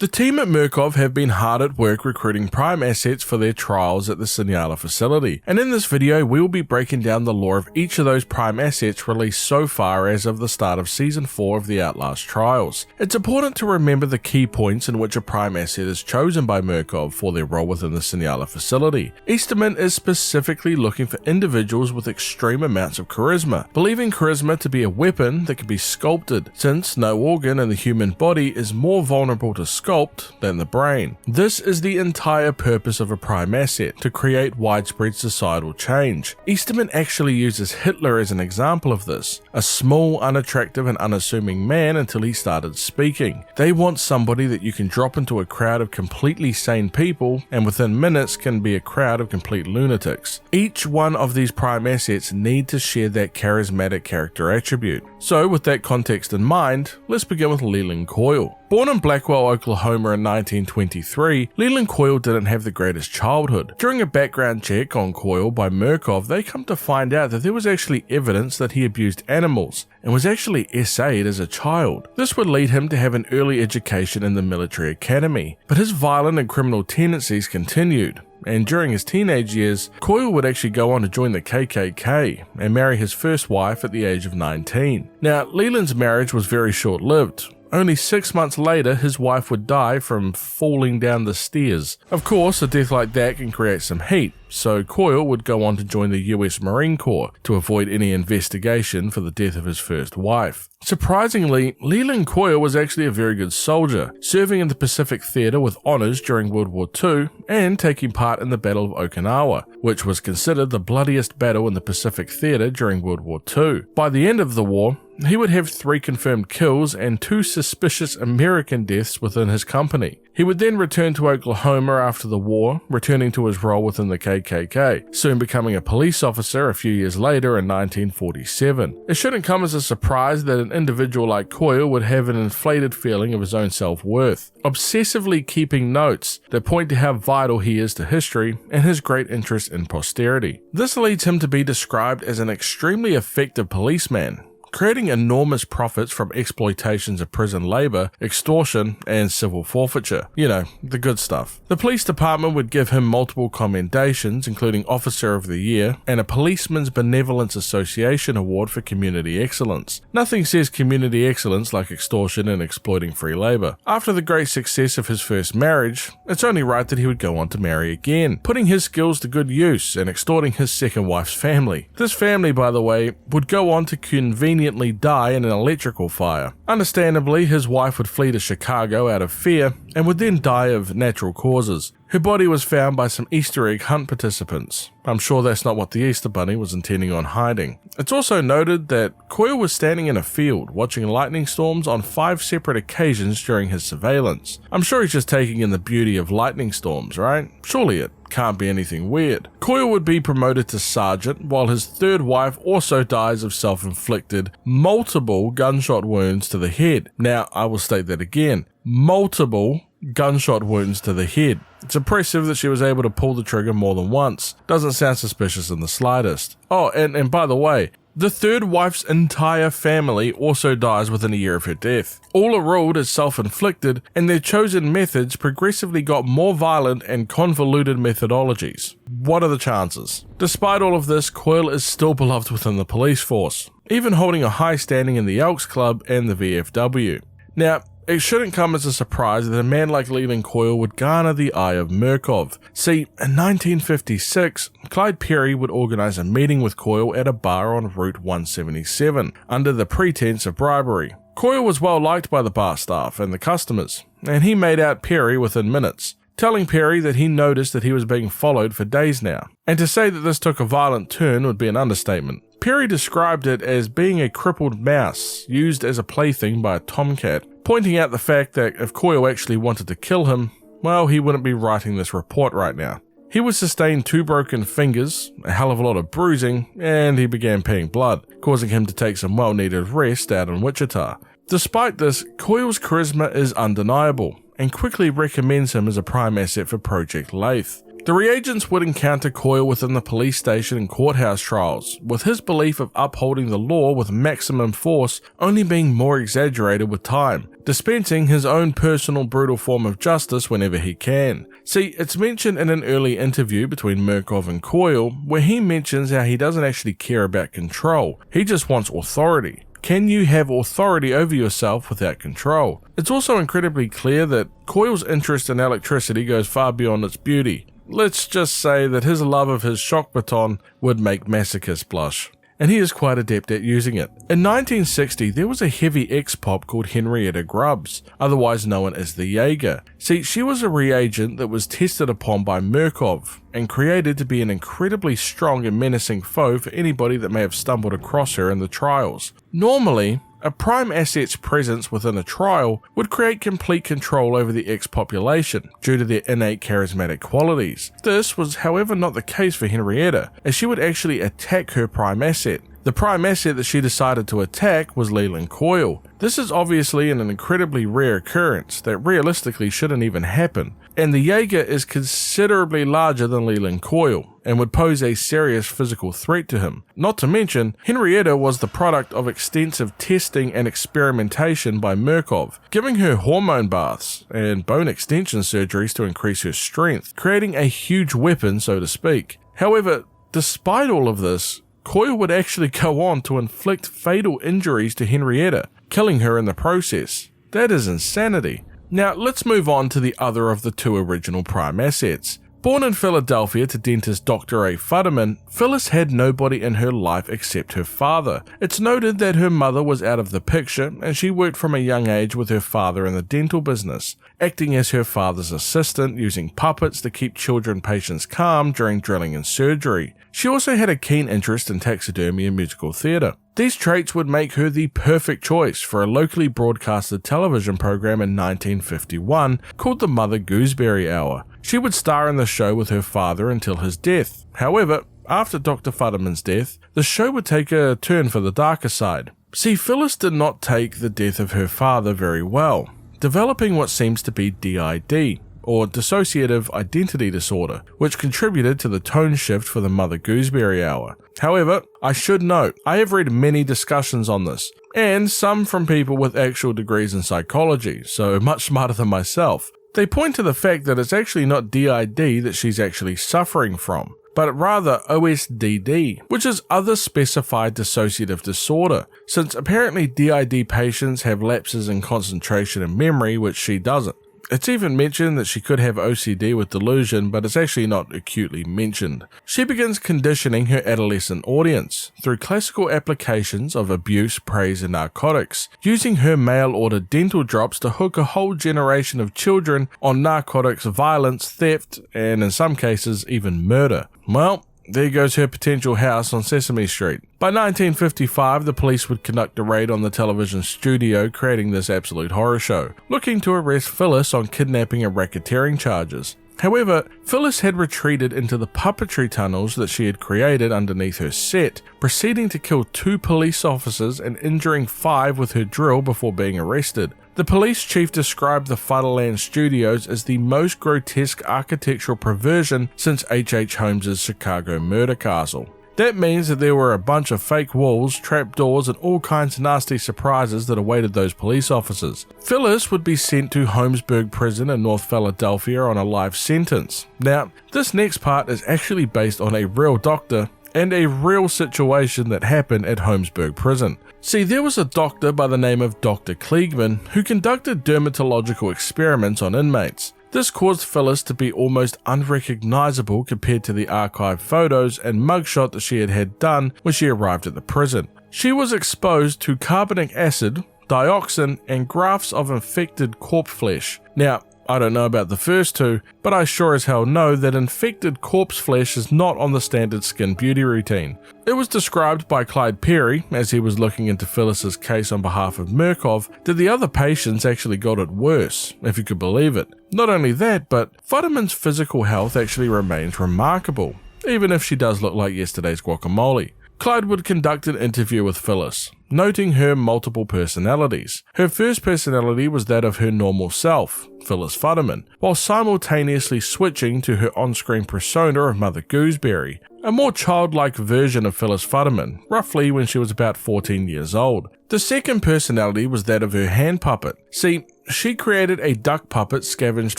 The team at Murkov have been hard at work recruiting prime assets for their trials at the Sinala facility, and in this video we will be breaking down the lore of each of those prime assets released so far as of the start of Season 4 of the Outlast trials. It's important to remember the key points in which a prime asset is chosen by Murkov for their role within the Sinala facility. Easterman is specifically looking for individuals with extreme amounts of charisma, believing charisma to be a weapon that can be sculpted, since no organ in the human body is more vulnerable to sculpt than the brain. This is the entire purpose of a prime asset, to create widespread societal change. Easterman actually uses Hitler as an example of this, a small, unattractive and unassuming man until he started speaking. They want somebody that you can drop into a crowd of completely sane people and within minutes can be a crowd of complete lunatics. Each one of these prime assets need to share that charismatic character attribute. So with that context in mind, let's begin with Leland Coyle. Born in Blackwell, Oklahoma in 1923, Leland Coyle didn't have the greatest childhood. During a background check on Coyle by Murkov, they come to find out that there was actually evidence that he abused animals and was actually SA'd as a child. This would lead him to have an early education in the military academy, but his violent and criminal tendencies continued. And during his teenage years, Coyle would actually go on to join the KKK and marry his first wife at the age of 19. Now, Leland's marriage was very short-lived. Only 6 months later, his wife would die from falling down the stairs. Of course, a death like that can create some heat, so Coyle would go on to join the US Marine Corps to avoid any investigation for the death of his first wife. Surprisingly, Leland Coyle was actually a very good soldier, serving in the Pacific Theater with honors during World War II and taking part in the Battle of Okinawa, which was considered the bloodiest battle in the Pacific Theater during World War II. By the end of the war, he would have 3 confirmed kills and 2 suspicious American deaths within his company. He would then return to Oklahoma after the war, returning to his role within the KKK, soon becoming a police officer a few years later in 1947. It shouldn't come as a surprise that an individual like Coyle would have an inflated feeling of his own self-worth, obsessively keeping notes that point to how vital he is to history and his great interest in posterity. This leads him to be described as an extremely effective policeman, creating enormous profits from exploitations of prison labor, extortion, and civil forfeiture. You know, the good stuff. The police department would give him multiple commendations, including Officer of the Year and a Policeman's Benevolence Association Award for Community Excellence. Nothing says community excellence like extortion and exploiting free labor. After the great success of his first marriage, it's only right that he would go on to marry again, putting his skills to good use and extorting his second wife's family. This family, by the way, would go on to conveniently die in an electrical fire. Understandably, his wife would flee to Chicago out of fear and would then die of natural causes. Her body was found by some Easter egg hunt participants. I'm sure that's not what the Easter Bunny was intending on hiding. It's also noted that Coyle was standing in a field watching lightning storms on 5 separate occasions during his surveillance. I'm sure he's just taking in the beauty of lightning storms, right? Surely it can't be anything weird. Coyle would be promoted to sergeant, while his third wife also dies of self-inflicted, multiple gunshot wounds to the head. Now, I will state that again. Multiple gunshot wounds to the head. It's impressive that she was able to pull the trigger more than once. Doesn't sound suspicious in the slightest. Oh, and by the way, the third wife's entire family also dies within a year of her death. All are ruled as self-inflicted, and their chosen methods progressively got more violent and convoluted methodologies. What are the chances? Despite all of this, Coyle is still beloved within the police force, even holding a high standing in the Elks Club and the VFW. Now, it shouldn't come as a surprise that a man like Leland Coyle would garner the eye of Murkov. See, in 1956, Clyde Perry would organize a meeting with Coyle at a bar on Route 177, under the pretense of bribery. Coyle was well liked by the bar staff and the customers, and he made out Perry within minutes, telling Perry that he noticed that he was being followed for days now. And to say that this took a violent turn would be an understatement. Perry described it as being a crippled mouse used as a plaything by a tomcat, pointing out the fact that if Coyle actually wanted to kill him, well, he wouldn't be writing this report right now. He would sustain 2 broken fingers, a hell of a lot of bruising, and he began peeing blood, causing him to take some well-needed rest out in Wichita. Despite this, Coyle's charisma is undeniable, and quickly recommends him as a prime asset for Project Lathe. The reagents would encounter Coyle within the police station and courthouse trials, with his belief of upholding the law with maximum force only being more exaggerated with time, dispensing his own personal brutal form of justice whenever he can. See, it's mentioned in an early interview between Murkoff and Coyle where he mentions how he doesn't actually care about control, he just wants authority. Can you have authority over yourself without control? It's also incredibly clear that Coyle's interest in electricity goes far beyond its beauty. Let's just say that his love of his shock baton would make masochists blush, and he is quite adept at using it. In 1960, there was a heavy ex-pop called Henrietta Grubbs, otherwise known as the Jaeger. See, she was a reagent that was tested upon by Murkoff and created to be an incredibly strong and menacing foe for anybody that may have stumbled across her in the trials. Normally, a prime asset's presence within a trial would create complete control over the X-population due to their innate charismatic qualities. This was however not the case for Henrietta, as she would actually attack her prime asset. The prime asset that she decided to attack was Leland Coyle. This is obviously an incredibly rare occurrence that realistically shouldn't even happen, and the Jaeger is considerably larger than Leland Coyle and would pose a serious physical threat to him. Not to mention, Henrietta was the product of extensive testing and experimentation by Murkoff, giving her hormone baths and bone extension surgeries to increase her strength, creating a huge weapon, so to speak. However, despite all of this, Coyle would actually go on to inflict fatal injuries to Henrietta, killing her in the process. That is insanity. Now let's move on to the other of the two original prime assets. Born in Philadelphia to dentist Dr. A. Futterman, Phyllis had nobody in her life except her father. It's noted that her mother was out of the picture and she worked from a young age with her father in the dental business, acting as her father's assistant, using puppets to keep children patients calm during drilling and surgery. She also had a keen interest in taxidermy and musical theatre. These traits would make her the perfect choice for a locally broadcasted television program in 1951 called the Mother Gooseberry Hour. She would star in the show with her father until his death. However, after Dr. Futterman's death, the show would take a turn for the darker side. See, Phyllis did not take the death of her father very well, developing what seems to be DID, or dissociative identity disorder, which contributed to the tone shift for the Mother Gooseberry Hour. However, I should note, I have read many discussions on this, and some from people with actual degrees in psychology, so much smarter than myself. They point to the fact that it's actually not DID that she's actually suffering from, but rather OSDD, which is other specified dissociative disorder, since apparently DID patients have lapses in concentration and memory, which she doesn't. It's even mentioned that she could have OCD with delusion, but it's actually not acutely mentioned. She begins conditioning her adolescent audience through classical applications of abuse, praise, and narcotics, using her mail-order dental drops to hook a whole generation of children on narcotics, violence, theft, and in some cases even murder. Well, there goes her potential house on Sesame Street. By 1955, the police would conduct a raid on the television studio, creating this absolute horror show, looking to arrest Phyllis on kidnapping and racketeering charges. However, Phyllis had retreated into the puppetry tunnels that she had created underneath her set, proceeding to kill 2 police officers and injuring 5 with her drill before being arrested. The police chief described the Futterland Studios as the most grotesque architectural perversion since H.H. Holmes' Chicago murder castle. That means that there were a bunch of fake walls, trapdoors, and all kinds of nasty surprises that awaited those police officers. Phyllis would be sent to Holmesburg Prison in North Philadelphia on a life sentence. Now, this next part is actually based on a real doctor and a real situation that happened at Holmesburg Prison. See, there was a doctor by the name of Dr. Kliegman who conducted dermatological experiments on inmates. This caused Phyllis to be almost unrecognizable compared to the archive photos and mugshot that she had done when she arrived at the prison. She was exposed to carbonic acid, dioxin, and grafts of infected corpse flesh. Now, I don't know about the first two, but I sure as hell know that infected corpse flesh is not on the standard skin beauty routine. It was described by Clyde Perry, as he was looking into Phyllis's case on behalf of Murkoff, that the other patients actually got it worse, if you could believe it. Not only that, but Futterman's physical health actually remains remarkable, even if she does look like yesterday's guacamole. Clyde would conduct an interview with Phyllis, noting her multiple personalities. Her first personality was that of her normal self, Phyllis Futterman, while simultaneously switching to her on-screen persona of Mother Gooseberry, a more childlike version of Phyllis Futterman, roughly when she was about 14 years old. The second personality was that of her hand puppet. See, she created a duck puppet scavenged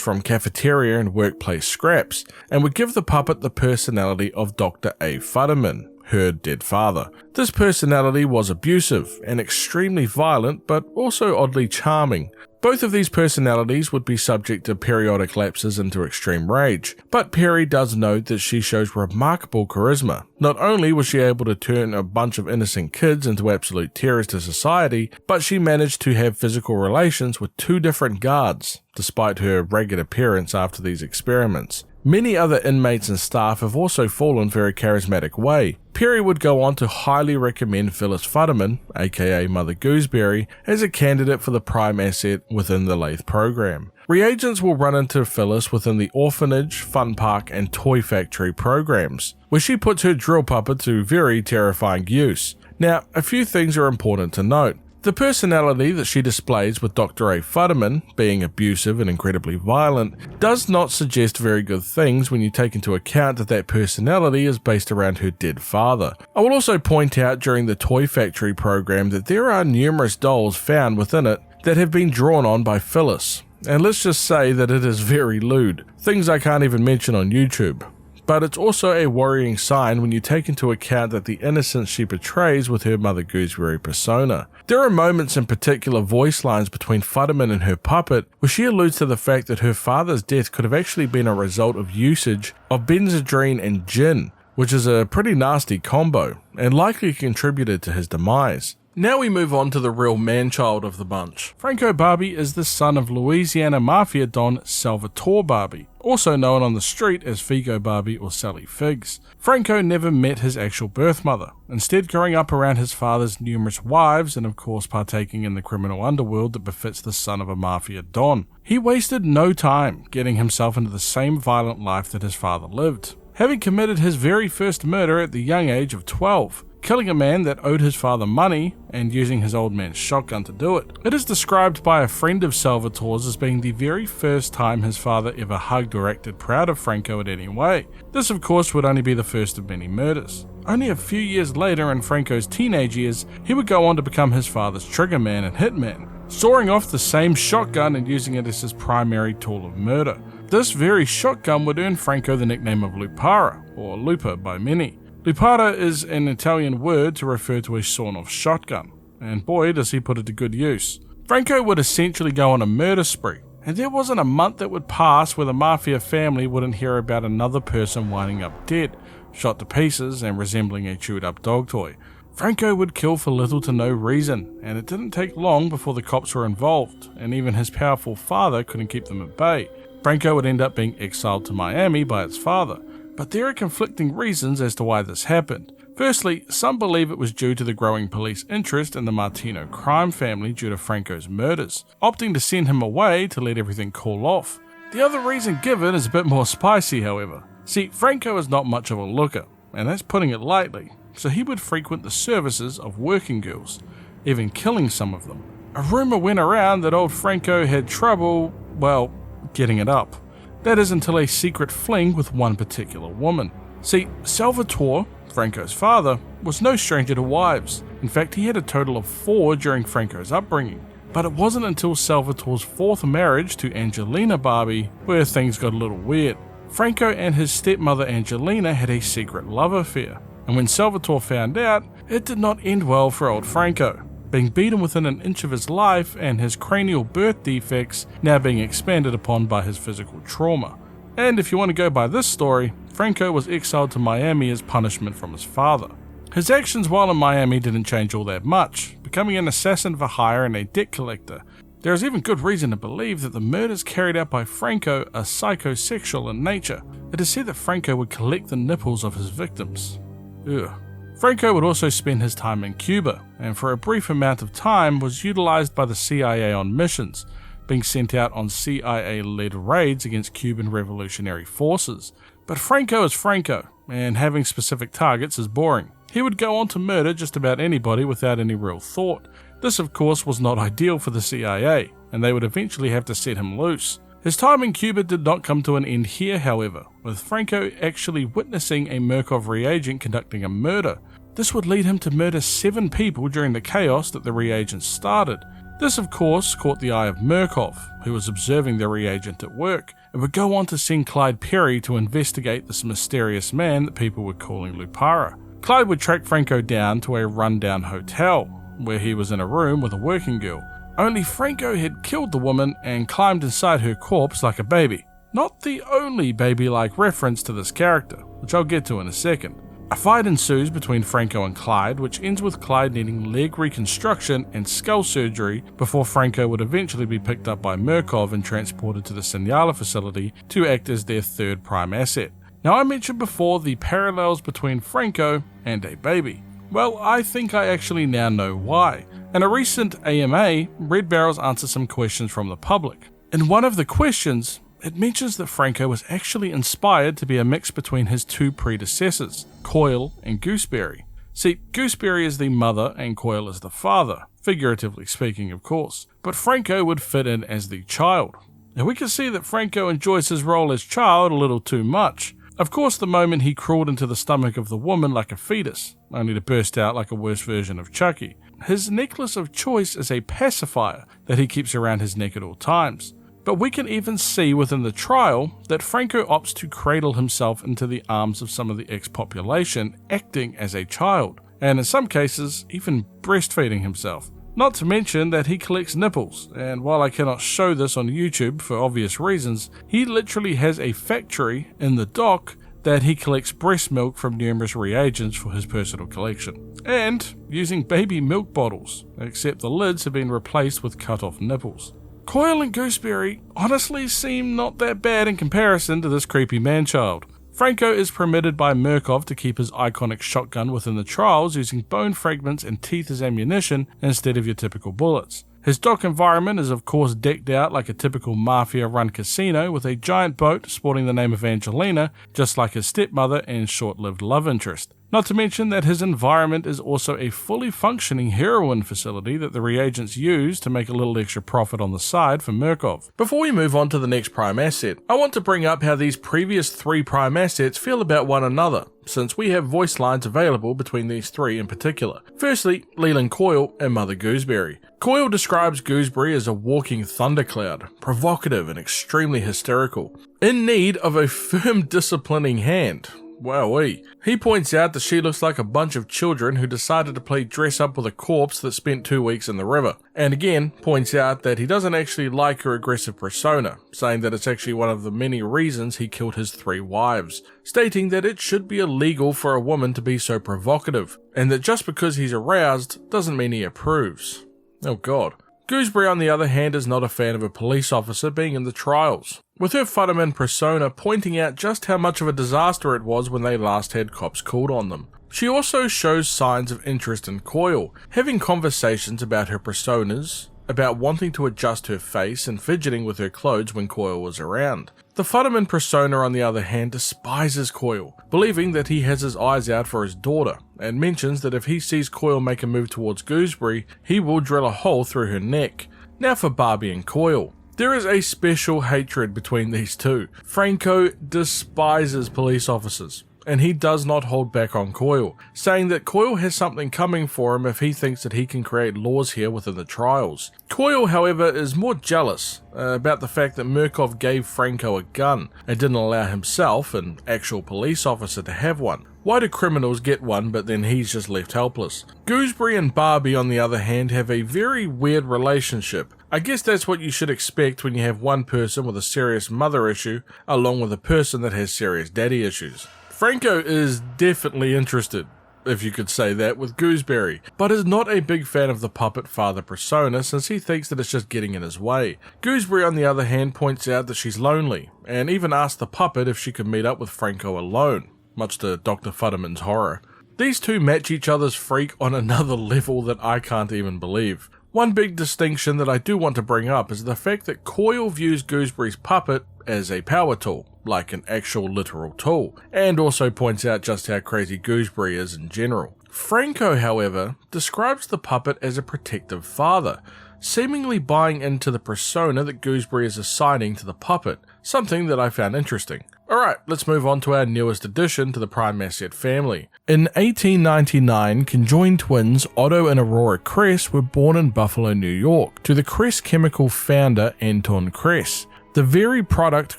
from cafeteria and workplace scraps, and would give the puppet the personality of Dr. A. Futterman, her dead father. This personality was abusive and extremely violent, but also oddly charming. Both of these personalities would be subject to periodic lapses into extreme rage, but Perry does note that she shows remarkable charisma. Not only was she able to turn a bunch of innocent kids into absolute terrors to society, but she managed to have physical relations with 2 different guards, despite her ragged appearance after these experiments. Many other inmates and staff have also fallen for her charismatic way. Perry would go on to highly recommend Phyllis Futterman, aka Mother Gooseberry, as a candidate for the prime asset within the Lathe program. Reagents will run into Phyllis within the orphanage, fun park, and toy factory programs, where she puts her drill puppet to very terrifying use. Now, a few things are important to note. The personality that she displays with Dr. A. Futterman, being abusive and incredibly violent, does not suggest very good things when you take into account that that personality is based around her dead father. I will also point out during the Toy Factory program that there are numerous dolls found within it that have been drawn on by Phyllis, and let's just say that it is very lewd, things I can't even mention on YouTube. But it's also a worrying sign when you take into account that the innocence she portrays with her Mother Gooseberry persona. There are moments in particular voice lines between Futterman and her puppet where she alludes to the fact that her father's death could have actually been a result of usage of benzodrine and gin, which is a pretty nasty combo, and likely contributed to his demise. Now we move on to the real man-child of the bunch. Franco Barbi is the son of Louisiana Mafia Don Salvatore Barbi, also known on the street as Figo Barbi or Sally Figs. Franco never met his actual birth mother, instead growing up around his father's numerous wives and of course partaking in the criminal underworld that befits the son of a Mafia Don. He wasted no time getting himself into the same violent life that his father lived, having committed his very first murder at the young age of 12. Killing a man that owed his father money and using his old man's shotgun to do it. It is described by a friend of Salvatore's as being the very first time his father ever hugged or acted proud of Franco in any way. This of course would only be the first of many murders. Only a few years later, in Franco's teenage years, he would go on to become his father's triggerman and hitman, sawing off the same shotgun and using it as his primary tool of murder. This very shotgun would earn Franco the nickname of Lupara, or Lupa by many. Lupara is an Italian word to refer to a sawn-off shotgun, and boy does he put it to good use. Franco would essentially go on a murder spree, and there wasn't a month that would pass where the Mafia family wouldn't hear about another person winding up dead, shot to pieces and resembling a chewed-up dog toy. Franco would kill for little to no reason, and it didn't take long before the cops were involved, and even his powerful father couldn't keep them at bay. Franco would end up being exiled to Miami by his father. But there are conflicting reasons as to why this happened. Firstly, some believe it was due to the growing police interest in the Martino crime family due to Franco's murders, opting to send him away to let everything cool off. The other reason given is a bit more spicy, however. See, Franco is not much of a looker, and that's putting it lightly, so he would frequent the services of working girls, even killing some of them. A rumour went around that old Franco had trouble, well, getting it up. That is until a secret fling with one particular woman. See, Salvatore, Franco's father, was no stranger to wives. In fact, he had a total of 4 during Franco's upbringing. But it wasn't until Salvatore's 4th marriage to Angelina Barbi where things got a little weird. Franco and his stepmother Angelina had a secret love affair, and when Salvatore found out, it did not end well for old Franco, being beaten within an inch of his life and his cranial birth defects now being expanded upon by his physical trauma. And if you want to go by this story, Franco was exiled to Miami as punishment from his father. His actions while in Miami didn't change all that much, becoming an assassin for hire and a debt collector. There is even good reason to believe that the murders carried out by Franco are psychosexual in nature. It is said that Franco would collect the nipples of his victims. Ugh. Franco would also spend his time in Cuba, and for a brief amount of time was utilized by the CIA on missions, being sent out on CIA-led raids against Cuban revolutionary forces. But Franco is Franco, and having specific targets is boring. He would go on to murder just about anybody without any real thought. This of course was not ideal for the CIA, and they would eventually have to set him loose. His time in Cuba did not come to an end here, however, with Franco actually witnessing a Murkoff reagent conducting a murder. This would lead him to murder 7 people during the chaos that the reagent started. This of course caught the eye of Murkoff, who was observing the reagent at work, and would go on to send Clyde Perry to investigate this mysterious man that people were calling Lupara. Clyde would track Franco down to a rundown hotel, where he was in a room with a working girl. Only Franco had killed the woman and climbed inside her corpse like a baby. Not the only baby-like reference to this character, which I'll get to in a second. A fight ensues between Franco and Clyde, which ends with Clyde needing leg reconstruction and skull surgery before Franco would eventually be picked up by Murkoff and transported to the Sinjala facility to act as their third prime asset. Now, I mentioned before the parallels between Franco and a baby. Well, I think I actually now know why. In a recent AMA, Red Barrels answered some questions from the public. In one of the questions, it mentions that Franco was actually inspired to be a mix between his 2 predecessors, Coyle and Gooseberry. See, Gooseberry is the mother and Coyle is the father, figuratively speaking of course, but Franco would fit in as the child. Now we can see that Franco enjoys his role as child a little too much. Of course, the moment he crawled into the stomach of the woman like a fetus, only to burst out like a worse version of Chucky. His necklace of choice is a pacifier that he keeps around his neck at all times. But we can even see within the trial that Franco opts to cradle himself into the arms of some of the ex-population, acting as a child, and in some cases even breastfeeding himself. Not to mention that he collects nipples, and while I cannot show this on YouTube for obvious reasons, he literally has a factory in the dock that he collects breast milk from numerous reagents for his personal collection. And using baby milk bottles, except the lids have been replaced with cut-off nipples. Coyle and Gooseberry honestly seem not that bad in comparison to this creepy man-child. Franco is permitted by Murkoff to keep his iconic shotgun within the trials using bone fragments and teeth as ammunition instead of your typical bullets. His dock environment is of course decked out like a typical mafia-run casino with a giant boat sporting the name of Angelina, just like his stepmother and short-lived love interest. Not to mention that his environment is also a fully functioning heroin facility that the reagents use to make a little extra profit on the side for Murkoff. Before we move on to the next prime asset, I want to bring up how these previous 3 prime assets feel about one another, since we have voice lines available between these 3 in particular. Firstly, Leland Coyle and Mother Gooseberry. Coyle describes Gooseberry as a walking thundercloud, provocative and extremely hysterical, in need of a firm disciplining hand. Wowee. He points out that she looks like a bunch of children who decided to play dress up with a corpse that spent 2 weeks in the river, and again points out that he doesn't actually like her aggressive persona, saying that it's actually one of the many reasons he killed his 3 wives, stating that it should be illegal for a woman to be so provocative, and that just because he's aroused doesn't mean he approves. Oh god. Gooseberry, on the other hand, is not a fan of a police officer being in the trials, with her Futterman persona pointing out just how much of a disaster it was when they last had cops called on them. She also shows signs of interest in Coyle, having conversations about her personas, about wanting to adjust her face and fidgeting with her clothes when Coyle was around. The Futterman persona, on the other hand, despises Coyle, believing that he has his eyes out for his daughter, and mentions that if he sees Coyle make a move towards Gooseberry, he will drill a hole through her neck. Now for Barbi and Coyle. There is a special hatred between these 2. Franco despises police officers, and he does not hold back on Coyle, saying that Coyle has something coming for him if he thinks that he can create laws here within the trials. Coyle, however, is more jealous about the fact that Murkoff gave Franco a gun and didn't allow himself, an actual police officer, to have one. Why do criminals get one but then he's just left helpless? Gooseberry and Barbi, on the other hand, have a very weird relationship. I guess that's what you should expect when you have one person with a serious mother issue along with a person that has serious daddy issues. Franco is definitely interested, if you could say that, with Gooseberry, but is not a big fan of the puppet father persona since he thinks that it's just getting in his way. Gooseberry, on the other hand, points out that she's lonely, and even asks the puppet if she could meet up with Franco alone, much to Dr. Futterman's horror. These 2 match each other's freak on another level that I can't even believe. One big distinction that I do want to bring up is the fact that Coyle views Gooseberry's puppet as a power tool, like an actual literal tool, and also points out just how crazy Gooseberry is in general. Franco, however, describes the puppet as a protective father, seemingly buying into the persona that Gooseberry is assigning to the puppet, something that I found interesting. Alright, let's move on to our newest addition to the prime asset family. In 1899, conjoined twins Otto and Arora Kress were born in Buffalo, New York, to the Kress Chemical founder Anton Kress. The very product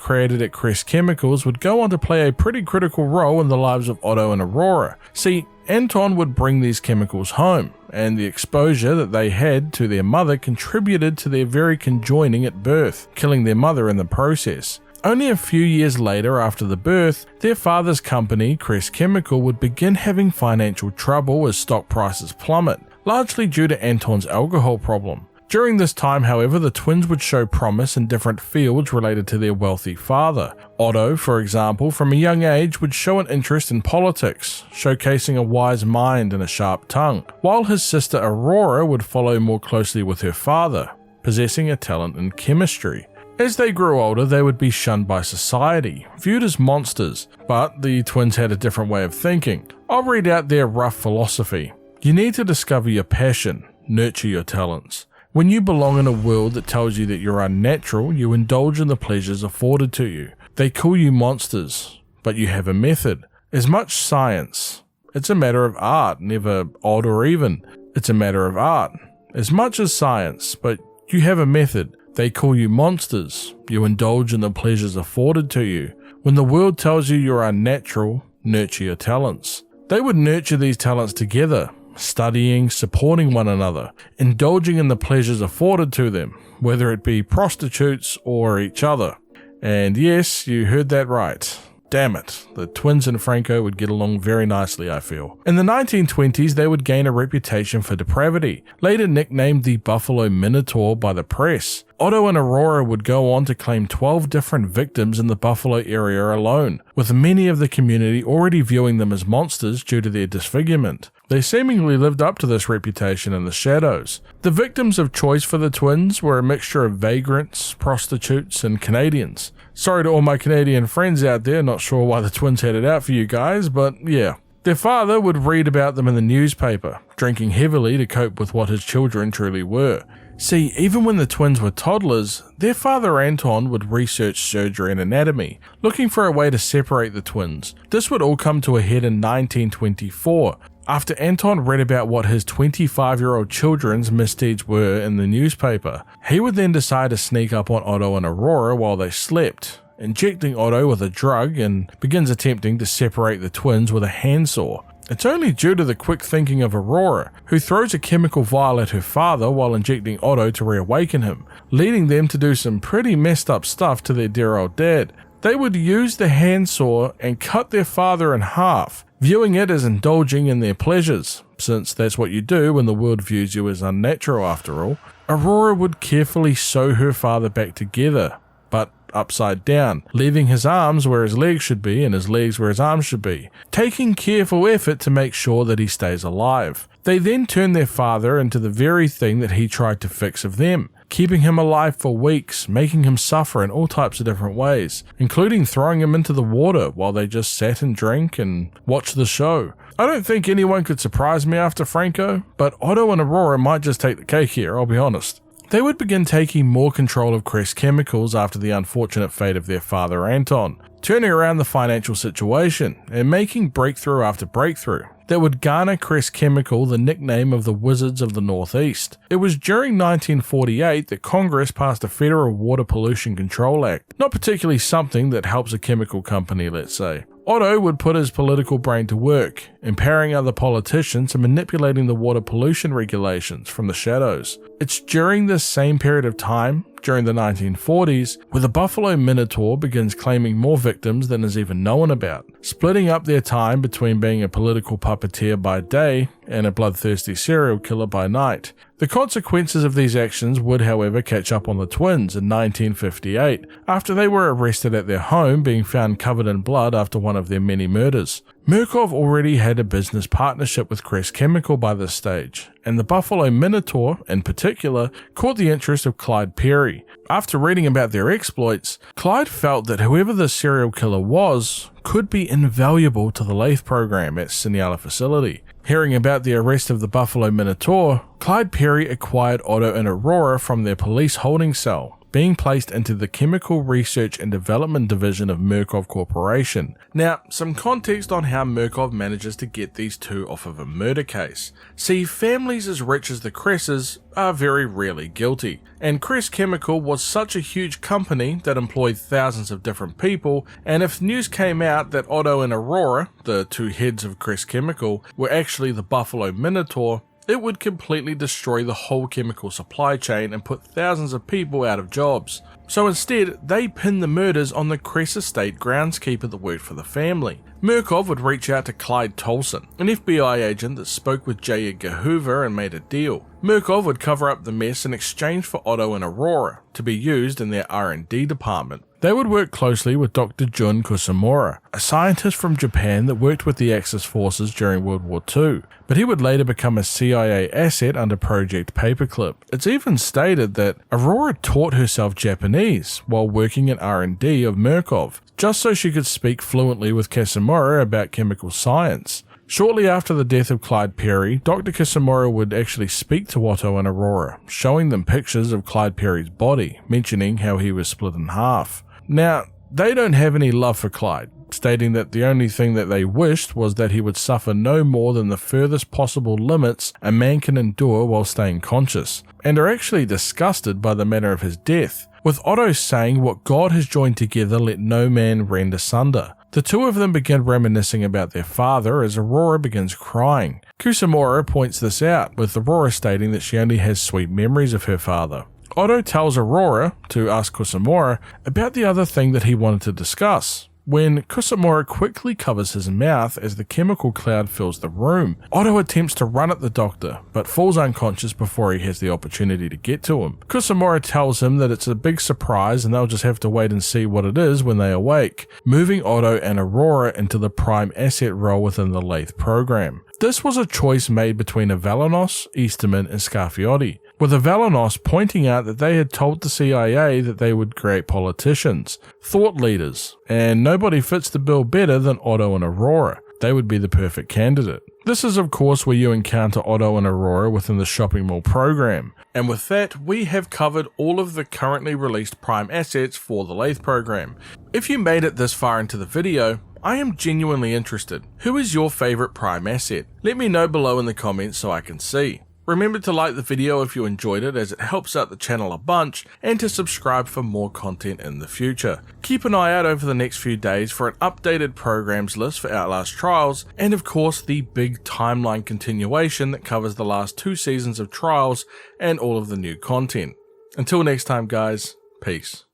created at Kress Chemicals would go on to play a pretty critical role in the lives of Otto and Arora. See, Anton would bring these chemicals home, and the exposure that they had to their mother contributed to their very conjoining at birth, killing their mother in the process. Only a few years later after the birth, their father's company, Kress Chemical, would begin having financial trouble as stock prices plummet, largely due to Anton's alcohol problem. During this time, however, the twins would show promise in different fields related to their wealthy father. Otto, for example, from a young age would show an interest in politics, showcasing a wise mind and a sharp tongue, while his sister Arora would follow more closely with her father, possessing a talent in chemistry. As they grew older, they would be shunned by society, viewed as monsters, but the twins had a different way of thinking. I'll read out their rough philosophy. You need to discover your passion, nurture your talents. When you belong in a world that tells you that you're unnatural, you indulge in the pleasures afforded to you. They call you monsters, but you have a method. As much science. It's a matter of art, never odd or even. It's a matter of art. As much as science, but you have a method. They call you monsters. You indulge in the pleasures afforded to you. When the world tells you you're unnatural, nurture your talents. They would nurture these talents together, studying, supporting one another, indulging in the pleasures afforded to them, whether it be prostitutes or each other. And yes, you heard that right. Damn it, the twins and Franco would get along very nicely, I feel. In the 1920s, they would gain a reputation for depravity, later nicknamed the Buffalo Minotaur by the press. Otto and Arora would go on to claim 12 different victims in the Buffalo area alone, with many of the community already viewing them as monsters due to their disfigurement. They seemingly lived up to this reputation in the shadows. The victims of choice for the twins were a mixture of vagrants, prostitutes, and Canadians. Sorry to all my Canadian friends out there, not sure why the twins had it out for you guys, but yeah. Their father would read about them in the newspaper, drinking heavily to cope with what his children truly were. See, even when the twins were toddlers, their father Anton would research surgery and anatomy, looking for a way to separate the twins. This would all come to a head in 1924, after Anton read about what his 25-year-old children's misdeeds were in the newspaper. He would then decide to sneak up on Otto and Arora while they slept, injecting Otto with a drug, and begins attempting to separate the twins with a handsaw. It's only due to the quick thinking of Arora, who throws a chemical vial at her father while injecting Otto to reawaken him, leading them to do some pretty messed up stuff to their dear old dad. They would use the handsaw and cut their father in half, viewing it as indulging in their pleasures, since that's what you do when the world views you as unnatural after all. Arora would carefully sew her father back together, but upside down, leaving his arms where his legs should be and his legs where his arms should be, taking careful effort to make sure that he stays alive. They then turn their father into the very thing that he tried to fix of them, keeping him alive for weeks, making him suffer in all types of different ways, including throwing him into the water while they just sat and drank and watched the show. I don't think anyone could surprise me after Franco, but Otto and Arora might just take the cake here, I'll be honest. They would begin taking more control of Kress Chemicals after the unfortunate fate of their father Anton, turning around the financial situation and making breakthrough after breakthrough that would garner Kress Chemical the nickname of the Wizards of the Northeast. It was during 1948 that Congress passed a Federal Water Pollution Control Act, not particularly something that helps a chemical company, let's say. Otto would put his political brain to work, empowering other politicians and manipulating the water pollution regulations from the shadows. It's during this same period of time, during the 1940s, where the Buffalo Minotaur begins claiming more victims than is even known about, splitting up their time between being a political puppeteer by day and a bloodthirsty serial killer by night. The consequences of these actions would, however, catch up on the twins in 1958, after they were arrested at their home, being found covered in blood after one of their many murders. Murkoff already had a business partnership with Kress Chemical by this stage, and the Buffalo Minotaur, in particular, caught the interest of Clyde Perry. After reading about their exploits, Clyde felt that whoever the serial killer was could be invaluable to the Lathe program at Siniala facility. Hearing about the arrest of the Buffalo Minotaur, Clyde Perry acquired Otto and Arora from their police holding cell, being placed into the Chemical Research and Development Division of Murkoff Corporation. Now, some context on how Murkoff manages to get these two off of a murder case. See, families as rich as the Kresses are very rarely guilty, and Kress Chemical was such a huge company that employed thousands of different people, and if news came out that Otto and Arora, the two heads of Kress Chemical, were actually the Buffalo Minotaur, it would completely destroy the whole chemical supply chain and put thousands of people out of jobs. So instead, they pinned the murders on the Kress estate groundskeeper that worked for the family. Murkoff would reach out to Clyde Tolson, an FBI agent that spoke with J. Edgar Hoover and made a deal. Murkoff would cover up the mess in exchange for Otto and Arora to be used in their R&D department. They would work closely with Dr. Jun Kusumura, a scientist from Japan that worked with the Axis forces during World War II, but he would later become a CIA asset under Project Paperclip. It's even stated that Arora taught herself Japanese while working in R&D of Murkoff, just so she could speak fluently with Kusumura about chemical science. Shortly after the death of Clyde Perry, Dr. Kusumura would actually speak to Otto and Arora, showing them pictures of Clyde Perry's body, mentioning how he was split in half. Now, they don't have any love for Clyde, stating that the only thing that they wished was that he would suffer no more than the furthest possible limits a man can endure while staying conscious, and are actually disgusted by the manner of his death, with Otto saying, "What God has joined together, let no man rend asunder." The two of them begin reminiscing about their father as Arora begins crying. Kusumura points this out, with Arora stating that she only has sweet memories of her father. Otto tells Arora to ask Kusumura about the other thing that he wanted to discuss, when Kusumura quickly covers his mouth as the chemical cloud fills the room. Otto attempts to run at the doctor, but falls unconscious before he has the opportunity to get to him. Kusumura tells him that it's a big surprise and they'll just have to wait and see what it is when they awake, moving Otto and Arora into the prime asset role within the Lathe program. This was a choice made between Avalanos, Easterman, and Scarfiotti, with Avalanos pointing out that they had told the CIA that they would create politicians, thought leaders, and nobody fits the bill better than Otto and Arora. They would be the perfect candidate. This is of course where you encounter Otto and Arora within the shopping mall program. And with that, we have covered all of the currently released prime assets for the Lathe program. If you made it this far into the video, I am genuinely interested. Who is your favorite prime asset? Let me know below in the comments so I can see. Remember to like the video if you enjoyed it, as it helps out the channel a bunch, and to subscribe for more content in the future. Keep an eye out over the next few days for an updated programs list for Outlast Trials, and of course the big timeline continuation that covers the last 2 seasons of Trials and all of the new content. Until next time guys, peace.